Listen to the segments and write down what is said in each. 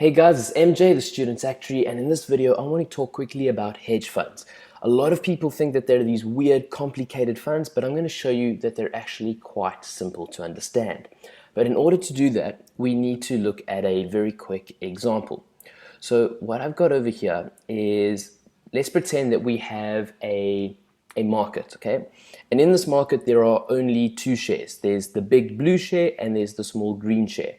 Hey guys, it's MJ, the Student's Actuary, and in this video I want to talk quickly about hedge funds. A lot of people think that they're these weird, complicated funds, but I'm going to show you that they're actually quite simple to understand. But in order to do that, we need to look at a very quick example. So what I've got over here is, let's pretend that we have a market, okay? And in this market there are only two shares. There's the big blue share and there's the small green share.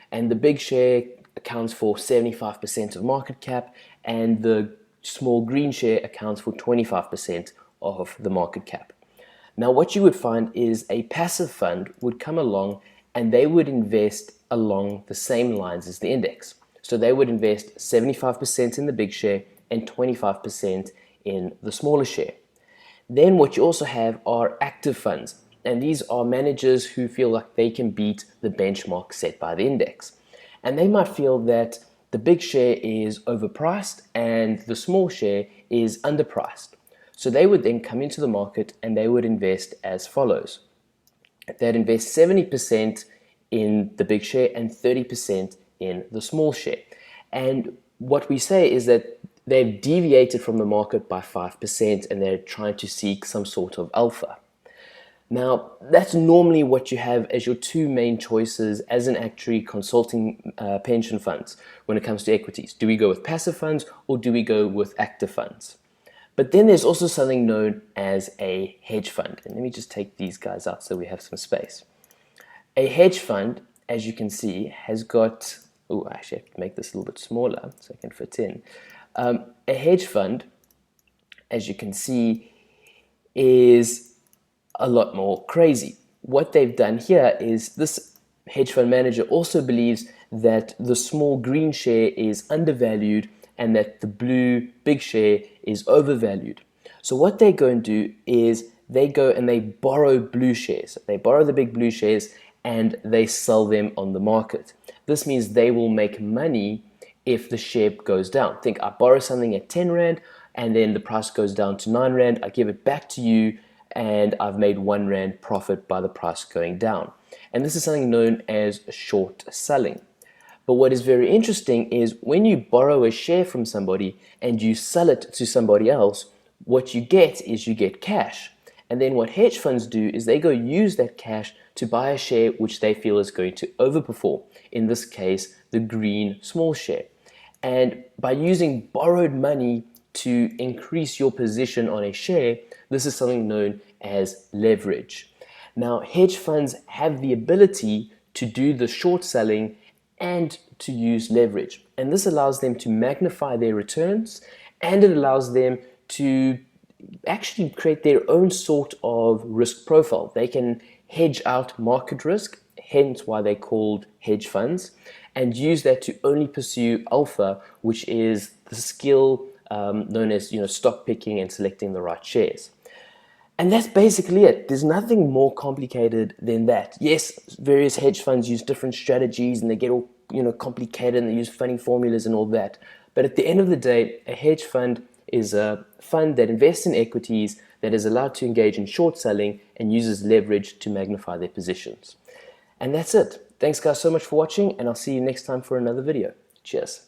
And the big share accounts for 75% of market cap, and the small green share accounts for 25% of the market cap. Now what you would find is a passive fund would come along and they would invest along the same lines as the index. So they would invest 75% in the big share and 25% in the smaller share. Then what you also have are active funds, and these are managers who feel like they can beat the benchmark set by the index. And they might feel that the big share is overpriced and the small share is underpriced. So they would then come into the market and they would invest as follows. They'd invest 70% in the big share and 30% in the small share. And what we say is that they've deviated from the market by 5% and they're trying to seek some sort of alpha. Now, that's normally what you have as your two main choices as an actuary consulting pension funds when it comes to equities. Do we go with passive funds or do we go with active funds? But then there's also something known as a hedge fund. And let me just take these guys out so we have some space. A hedge fund, as you can see, has got... Oh, I actually have to make this a little bit smaller so I can fit in. A hedge fund, as you can see, is a lot more crazy. What they've done here is this hedge fund manager also believes that the small green share is undervalued and that the blue big share is overvalued. So what they go and do is they go and they borrow blue shares. They borrow the big blue shares and they sell them on the market. This means they will make money if the share goes down. Think, I borrow something at 10 Rand and then the price goes down to 9 Rand. I give it back to you and I've made 1 Rand profit by the price going down. And this is something known as short selling. But what is very interesting is when you borrow a share from somebody and you sell it to somebody else, what you get is you get cash. And then what hedge funds do is they go use that cash to buy a share which they feel is going to overperform. In this case, the green small share. And by using borrowed money to increase your position on a share, this is something known as leverage. Now, hedge funds have the ability to do the short selling and to use leverage. And this allows them to magnify their returns, and it allows them to actually create their own sort of risk profile. They can hedge out market risk, hence why they're called hedge funds, and use that to only pursue alpha, which is the skill known as stock picking and selecting the right shares. And that's basically it. There's nothing more complicated than that. Yes, various hedge funds use different strategies and they get all complicated and they use funny formulas and all that. But at the end of the day, a hedge fund is a fund that invests in equities, that is allowed to engage in short selling and uses leverage to magnify their positions. And that's it. Thanks guys so much for watching, and I'll see you next time for another video. Cheers.